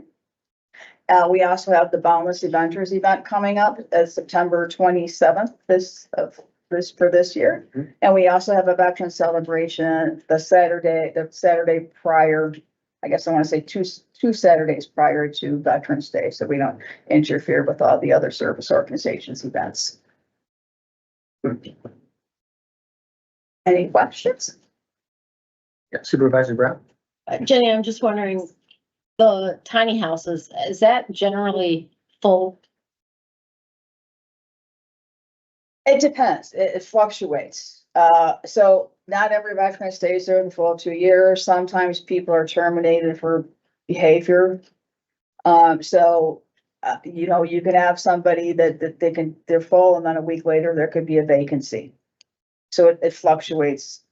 H: We also have the Boundless Adventures event coming up September 27th, for this year.
C: Mhm.
H: And we also have a veteran celebration the Saturday prior, I guess I want to say two Saturdays prior to Veterans Day, so we don't interfere with all the other service organizations events. Any questions?
A: Yeah, Supervisor Brown?
G: Jenny, I'm just wondering, the tiny houses, is that generally full?
H: It depends. It fluctuates. So not every veteran stays there the full 2 years. Sometimes people are terminated for behavior. You can have somebody that they're full, and then a week later there could be a vacancy. So it fluctuates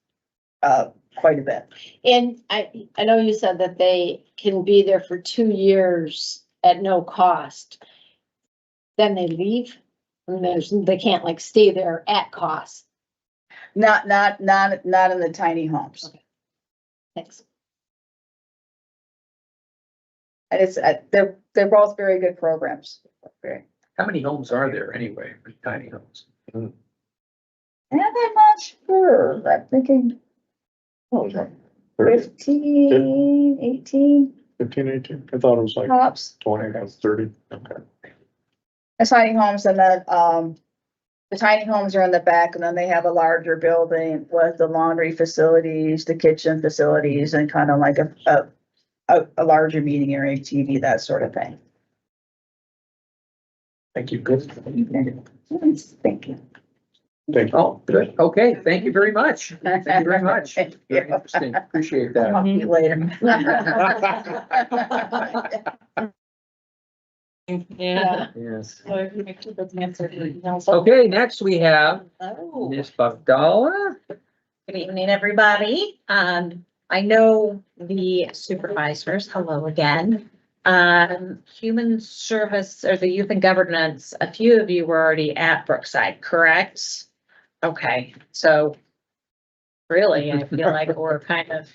H: quite a bit.
G: And I know you said that they can be there for 2 years at no cost. Then they leave, and they can't like stay there at cost.
H: Not in the tiny homes.
G: Okay. Thanks.
H: And it's they're both very good programs.
A: How many homes are there anyway, for tiny homes?
H: And I'm not sure. I'm thinking
C: Oh, is that 30,
H: 15, 18
C: 15, 18? I thought it was like
H: tops.
C: 20, that's 30. Okay.
H: The tiny homes, and then, the tiny homes are in the back, and then they have a larger building with the laundry facilities, the kitchen facilities, and kind of like a larger meeting area, TV, that sort of thing.
A: Thank you. Good.
H: Thank you.
C: Thank you.
A: Oh, good. Okay, thank you very much. Thank you very much.
H: Thank
A: Very
H: you.
A: interesting. Appreciate
H: I'll talk
A: that.
H: to you later.
G: Yeah.
A: Yes.
F: So if you make sure that's answered, you know.
A: Okay, next we have
I: Oh,
A: Ms. Bavdala.
I: good evening, everybody. I know the supervisors, hello again. Human Service or the Youth and Governance, a few of you were already at Brookside, correct? Okay, so really, I feel like we're kind of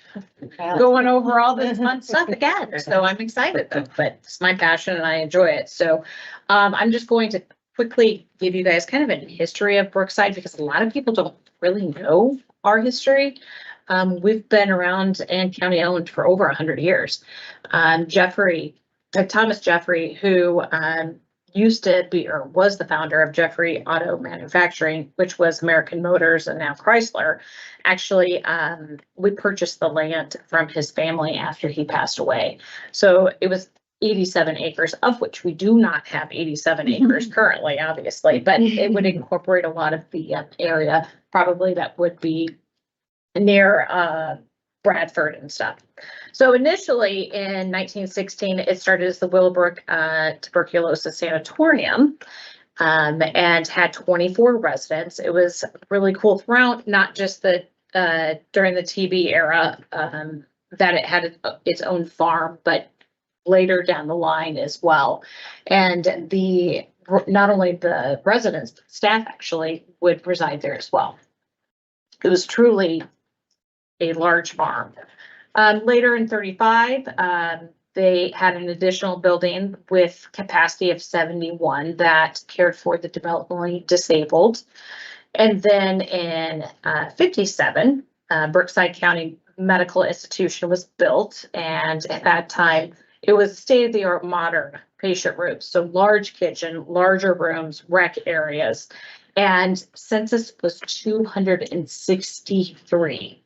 I: going over all this fun stuff again, so I'm excited, but it's my passion and I enjoy it. So I'm just going to quickly give you guys kind of a history of Brookside because a lot of people don't really know our history. We've been around and county owned for over 100 years. Thomas Jeffrey, who used to be or was the founder of Jeffrey Auto Manufacturing, which was American Motors and now Chrysler. Actually, we purchased the land from his family after he passed away. So it was 87 acres, of which we do not have 87 acres currently, obviously, but it would incorporate a lot of the area probably that would be near Bradford and stuff. So initially in 1916, it started as the Willowbrook Tuberculosis Sanatorium and had 24 residents. It was really cool throughout, not just the during the TB era that it had its own farm, but later down the line as well. And the not only the residents, but staff actually would reside there as well. It was truly a large farm. Later in 35, they had an additional building with capacity of 71 that cared for the developmentally disabled. And then in 57, Brookside County Medical Institution was built, and at that time it was state-of-the-art modern patient rooms, so large kitchen, larger rooms, rec areas, and census was 263,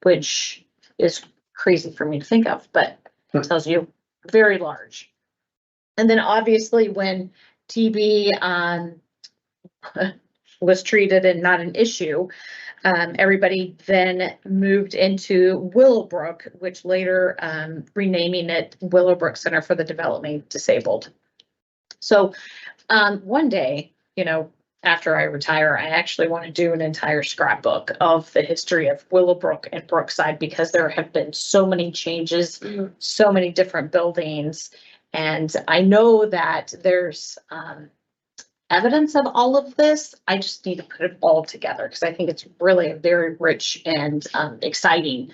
I: which is crazy for me to think of, but it tells you very large. And then obviously when TB was treated and not an issue, everybody then moved into Willowbrook, which later renaming it Willowbrook Center for the Developmentally Disabled. So one day, you know, after I retire, I actually want to do an entire scrapbook of the history of Willowbrook and Brookside, because there have been so many changes, so many different buildings. And I know that there's evidence of all of this. I just need to put it all together because I think it's really a very rich and exciting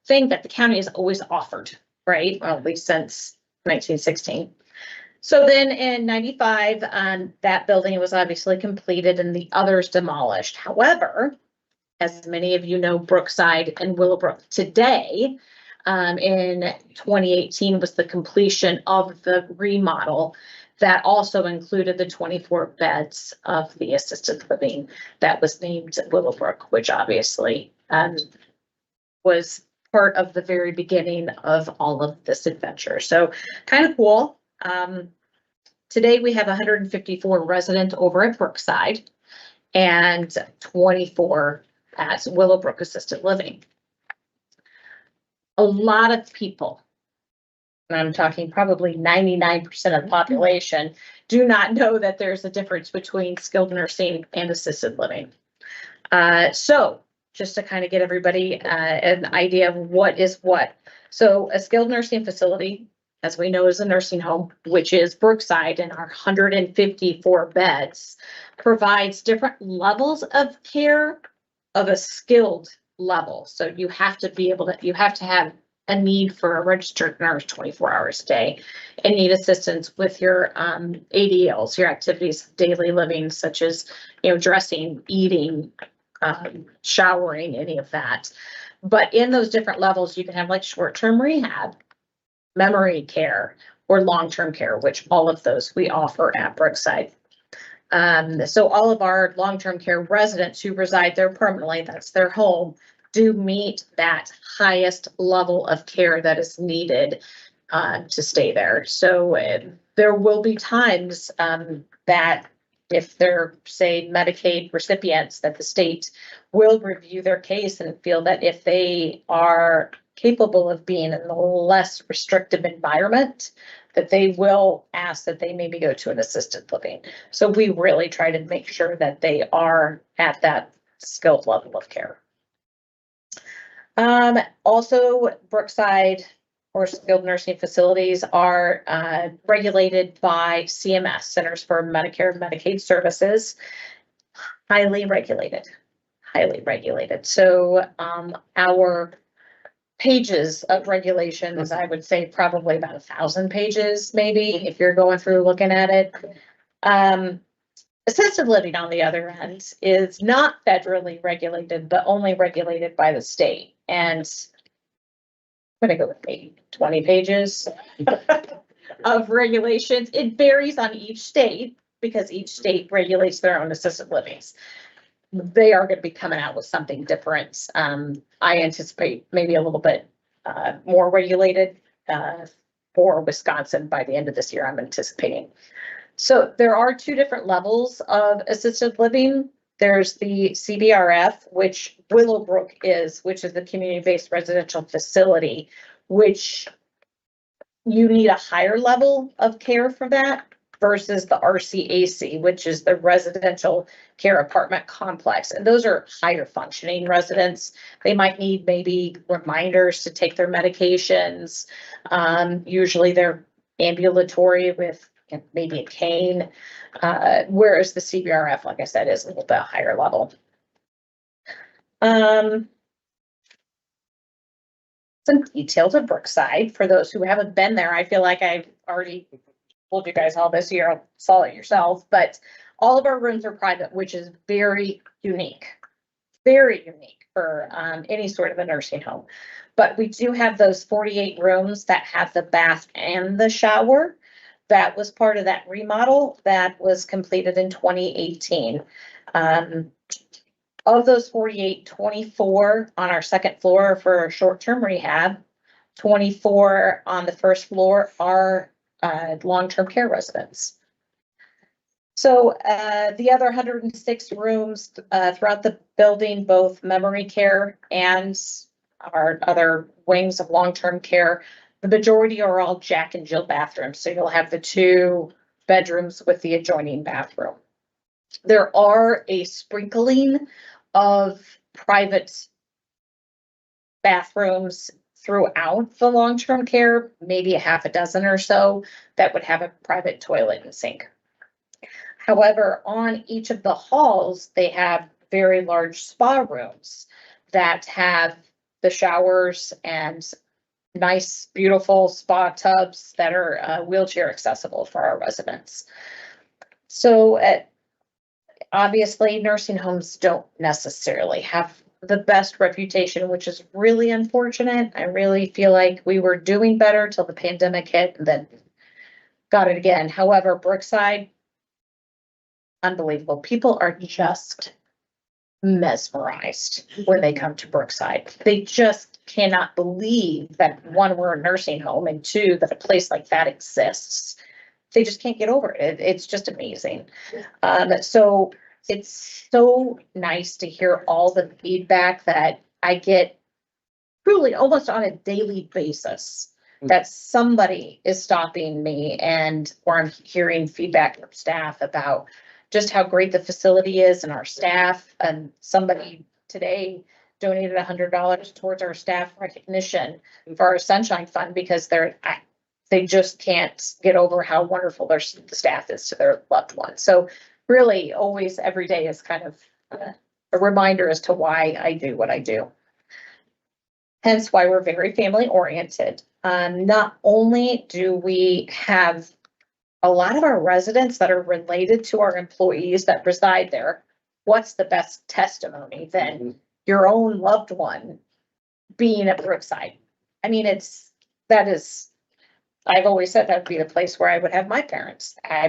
I: thing that the county has always offered, right? Well, at least since 1916. So then in 95, that building was obviously completed and the others demolished. However, as many of you know, Brookside and Willowbrook today, in 2018 was the completion of the remodel that also included the 24 beds of the assisted living that was named Willowbrook, which obviously was part of the very beginning of all of this adventure. So kind of cool. Today we have 154 residents over at Brookside and 24 at Willowbrook Assisted Living. A lot of people, and I'm talking probably 99% of the population, do not know that there's a difference between skilled nursing and assisted living. So just to kind of get everybody an idea of what is what. So a skilled nursing facility, as we know, is a nursing home, which is Brookside, and our 154 beds provides different levels of care of a skilled level. So you have to be able to, you have to have a need for a registered nurse 24 hours a day and need assistance with your ADLs, your activities of daily living, such as, you know, dressing, eating, showering, any of that. But in those different levels, you can have like short-term rehab, memory care, or long-term care, which all of those we offer at Brookside. So all of our long-term care residents who reside there permanently, that's their home, do meet that highest level of care that is needed to stay there. So there will be times that if they're, say, Medicaid recipients, that the state will review their case and feel that if they are capable of being in a less restrictive environment, that they will ask that they maybe go to an assisted living. So we really try to make sure that they are at that skilled level of care. Also, Brookside or skilled nursing facilities are regulated by CMS, Centers for Medicare and Medicaid Services, highly regulated. So our pages of regulations, I would say probably about 1,000 pages, maybe, if you're going through looking at it. Assisted living, on the other end, is not federally regulated, but only regulated by the state. And I'm gonna go with maybe 20 pages of regulations. It varies on each state because each state regulates their own assisted livings. They are going to be coming out with something different. I anticipate maybe a little bit more regulated for Wisconsin by the end of this year, I'm anticipating. So there are two different levels of assisted living. There's the CBRF, which Willowbrook is, which is the community-based residential facility, which you need a higher level of care for that versus the RCAC, which is the residential care apartment complex. And those are higher functioning residents. They might need maybe reminders to take their medications. Usually they're ambulatory with and maybe a cane. Whereas the CBRF, like I said, is a little bit higher level. Some details of Brookside, for those who haven't been there, I feel like I've already told you guys all this year, saw it yourself, but all of our rooms are private, which is very unique. Very unique for any sort of a nursing home. But we do have those 48 rooms that have the bath and the shower. That was part of that remodel that was completed in 2018. Of those 48, 24 on our second floor for short-term rehab, 24 on the first floor are long-term care residents. So the other 106 rooms throughout the building, both memory care and our other wings of long-term care, the majority are all Jack and Jill bathrooms. So you'll have the 2 bedrooms with the adjoining bathroom. There are a sprinkling of private bathrooms throughout the long-term care, maybe a half a dozen or so that would have a private toilet and sink. However, on each of the halls, they have very large spa rooms that have the showers and nice, beautiful spa tubs that are wheelchair accessible for our residents. So obviously, nursing homes don't necessarily have the best reputation, which is really unfortunate. I really feel like we were doing better till the pandemic hit and then got it again. However, Brookside, unbelievable. People are just mesmerized when they come to Brookside. They just cannot believe that, one, we're a nursing home, and 2, that a place like that exists. They just can't get over it. It's just amazing. So it's so nice to hear all the feedback that I get truly almost on a daily basis, that somebody is stopping me or I'm hearing feedback from staff about just how great the facility is and our staff. And somebody today donated $100 towards our staff recognition for our Sunshine Fund because they just can't get over how wonderful the staff is to their loved ones. So really, always, every day is kind of a reminder as to why I do what I do. Hence why we're very family oriented. Not only do we have a lot of our residents that are related to our employees that reside there, what's the best testimony than your own loved one being at Brookside? I mean, I've always said that would be the place where I would have my parents. I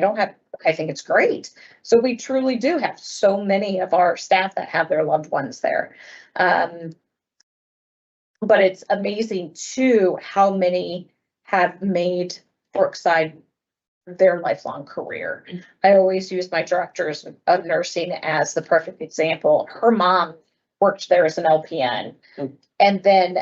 I: think it's great. So we truly do have so many of our staff that have their loved ones there. But it's amazing too, how many have made Brookside their lifelong career. I always use my directors of nursing as the perfect example. Her mom worked there as an LPN. And then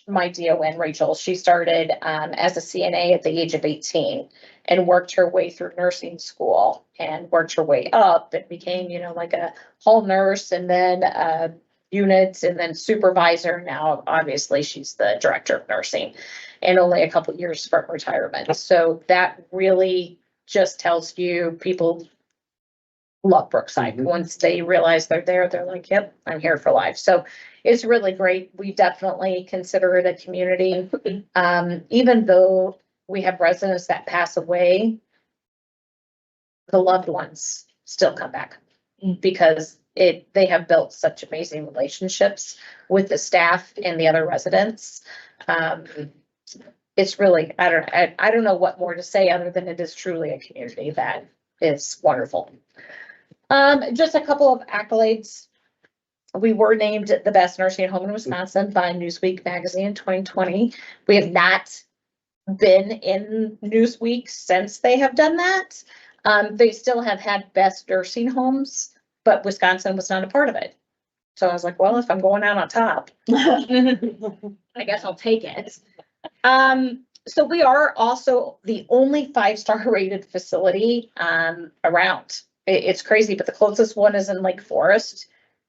I: my DON, Rachel, she started as a CNA at the age of 18 and worked her way through nursing school and worked her way up and became, like a hall nurse and then units and then supervisor. Now, obviously, she's the director of nursing and only a couple years from retirement. So that really just tells you people love Brookside. Once they realize they're there, they're like, yep, I'm here for life. So it's really great. We definitely consider it a community. Even though we have residents that pass away, the loved ones still come back because they have built such amazing relationships with the staff and the other residents. It's really, I don't know what more to say other than it is truly a community that is wonderful. Just a couple of accolades. We were named the best nursing home in Wisconsin by Newsweek magazine 2020. We have not been in Newsweek since they have done that. They still have had best nursing homes, but Wisconsin was not a part of it. So I was like, well, if I'm going out on top, I guess I'll take it. So we are also the only 5-star rated facility around. It's crazy, but the closest one is in Lake Forest,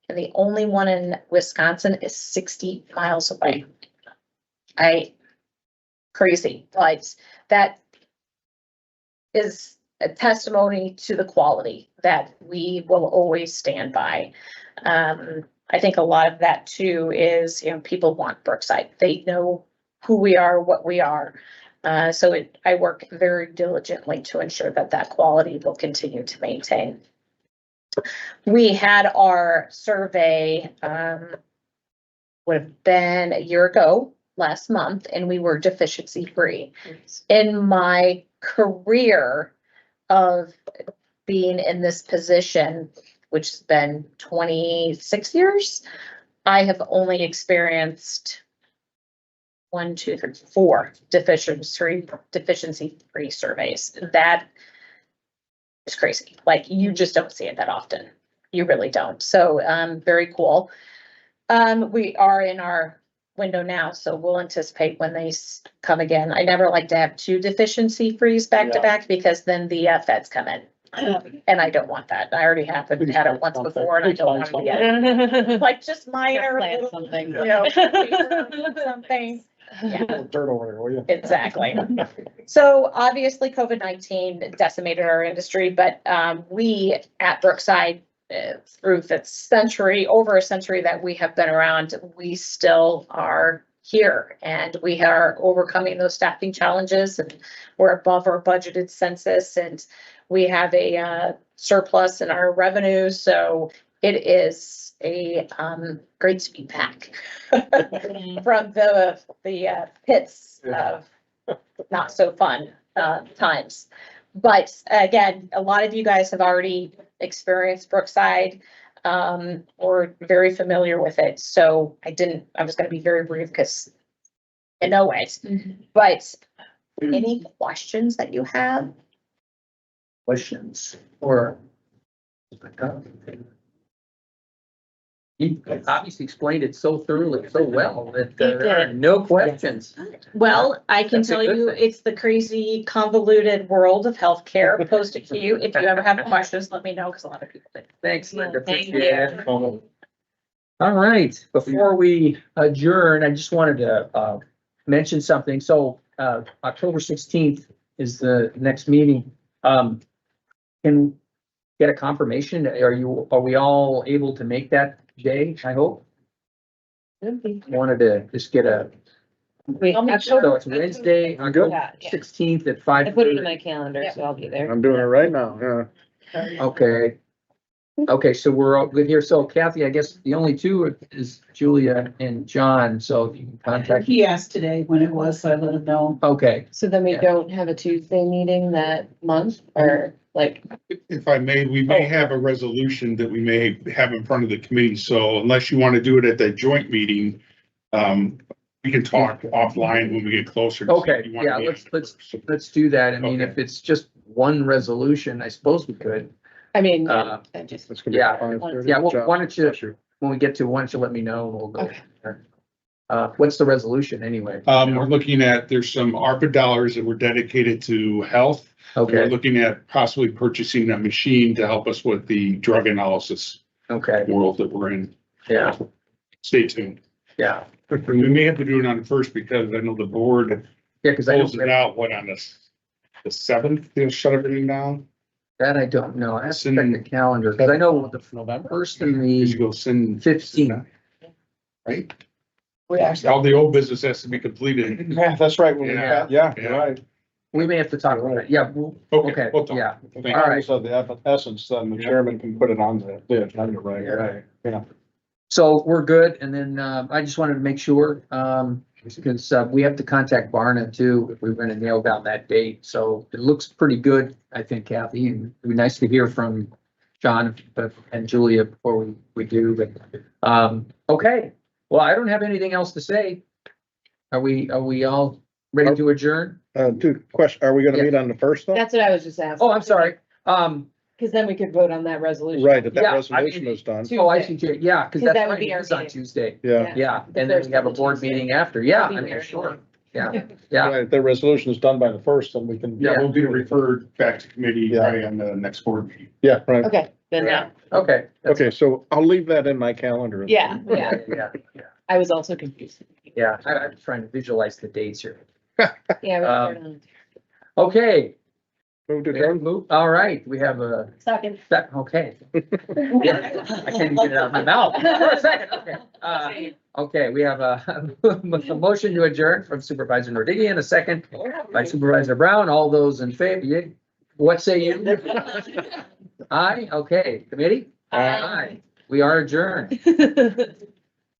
I: and the only one in Wisconsin is 60 miles away. Crazy, but that is a testimony to the quality that we will always stand by. I think a lot of that too is, people want Brookside. They know who we are, what we are. I work very diligently to ensure that that quality will continue to maintain. We had our survey, would have been a year ago, last month, and we were deficiency free. In my career of being in this position, which has been 26 years, I have only experienced 4 deficiency-free surveys. That is crazy. Like, you just don't see it that often. You really don't. So, very cool. We are in our window now, so we'll anticipate when they come again. I never like to have 2 deficiency frees back to back, because then the feds come in. And I don't want that. I already had it once before, and I don't want it again. Like, just minor,
B: Plan
I: little,
B: something.
I: something. Yeah,
C: Turn over there, will you?
I: exactly. So obviously, COVID-19 decimated our industry, but we at Brookside, through over a century that we have been around, we still are here, and we are overcoming those staffing challenges, and we're above our budgeted census, and we have a surplus in our revenue. So it is a great to be back from the pits of not so fun times. But again, a lot of you guys have already experienced Brookside, or very familiar with it. So I was gonna be very brief because I know it, but any questions that you have?
A: Questions or? You obviously explained it so thoroughly, so well that there are no questions.
I: Well, I can
A: That's a
I: tell
A: good
I: you,
A: thing.
I: it's the crazy convoluted world of healthcare post-acute. If you ever have questions, let me know, because a lot of people think.
A: Thanks, Linda.
B: Thank
A: Appreciate it. All right, before we adjourn, I just wanted to mention something. So October 16th is the next meeting. Can we get a confirmation? Are we all able to make that day, I hope? Wanted to just get a,
B: Wait,
A: so
B: October,
A: it's Wednesday,
C: I'm good.
A: October
B: yeah.
A: 16th at
B: I
A: 5.
B: put it in my calendar, so I'll be there.
C: I'm doing it right now, yeah.
A: Okay. Okay, so we're all good here. So Kathy, I guess the only two is Julia and John, so if you can contact.
J: He asked today when it was, so I let him know.
A: Okay,
B: So then we
A: Yeah.
B: don't have a Tuesday meeting that month, or like,
E: If I may, we may have a resolution that we may have in front of the committee, so unless you want to do it at that joint meeting, we can talk offline when we get closer. to see if
A: okay,
E: you want
A: yeah,
E: to be-
A: let's do that. I mean,
E: Okay.
A: if it's just one resolution, I suppose we could.
B: I mean,
A: Uh,
B: I just,
C: It's gonna be
A: Yeah.
C: 5:30.
A: Yeah, well, why don't you,
C: Bless you.
A: when we get to, why don't you let me know and we'll go.
B: Okay.
A: there. What's the resolution anyway?
E: We're looking at, there's some ARPA dollars that were dedicated to health. We're
A: Okay,
E: looking at possibly purchasing a machine to help us with the drug analysis
A: okay,
E: world that we're in.
A: yeah,
E: Stay tuned.
A: yeah,
E: We may have to do it on the first, because I know the board
A: yeah, because I
E: closes it
A: don't,
E: out, what, on the 7th, they'll shut everything down?
A: that I don't know. I have to check
E: Send-
A: the calendar, because I know the
C: November?
A: first and
E: Because
A: the
E: you go send.
A: 15th.
E: Right?
J: We actually,
E: All the old business has to be completed.
C: Yeah, that's right. when we
E: Yeah.
C: got- Yeah,
E: Yeah.
C: you're right.
A: We may have to talk about it. Yeah, okay,
E: we'll talk.
A: yeah.
E: Thank you.
A: All right.
C: So the essence, then the chairman can put it on the agenda, right,
A: Yeah.
C: right, yeah.
A: So we're good. And then I just wanted to make sure, because we have to contact Barna too, if we're going to nail down that date. So it looks pretty good, I think, Kathy, and it'd be nice to hear from John and Julia before we do, but, okay. Well, I don't have anything else to say. Are we all ready to adjourn?
C: Dude, question, are we gonna
A: Yeah.
C: meet on the first though?
B: that's what I was just asking.
A: Oh, I'm sorry.
B: Because then we could vote on that resolution.
C: Right, if
A: Yeah,
C: that
A: I
C: resolution
A: mean-
C: is done,
A: Oh, I see, yeah, because
B: 'Cause
A: that's
B: that would
A: right,
B: be
A: it
B: our
A: is on
B: meeting.
A: Tuesday.
C: yeah.
A: Yeah,
B: The
A: and then
B: first
A: we have a
B: and the
A: board
B: Tuesday.
A: meeting after. Yeah,
B: I'll be
A: I mean,
B: there.
A: sure. Yeah, yeah.
C: Right, if the resolution is done by the first, then we can.
E: Yeah, we'll get it referred back to committee
C: Yeah.
E: probably on the next board meeting.
C: Yeah, right.
B: Okay, then
A: Yeah. Okay. that's-
C: Okay, so I'll leave that in my calendar.
B: Yeah,
A: Yeah, yeah, yeah.
B: I was also confused.
A: Yeah, I'm trying to visualize the dates here.
B: Yeah. we
A: Um,
B: voted on-
A: Okay.
C: Move to
A: We have
C: adjourn.
A: move- All right, we have a,
G: Second.
A: okay. I can't even get it out of my mouth. For a second, okay. Okay, we have a motion to adjourn from Supervisor Nordigian, a second by Supervisor Brown. All those in favor, what say you? Aye, okay. Committee? Aye. We are adjourned.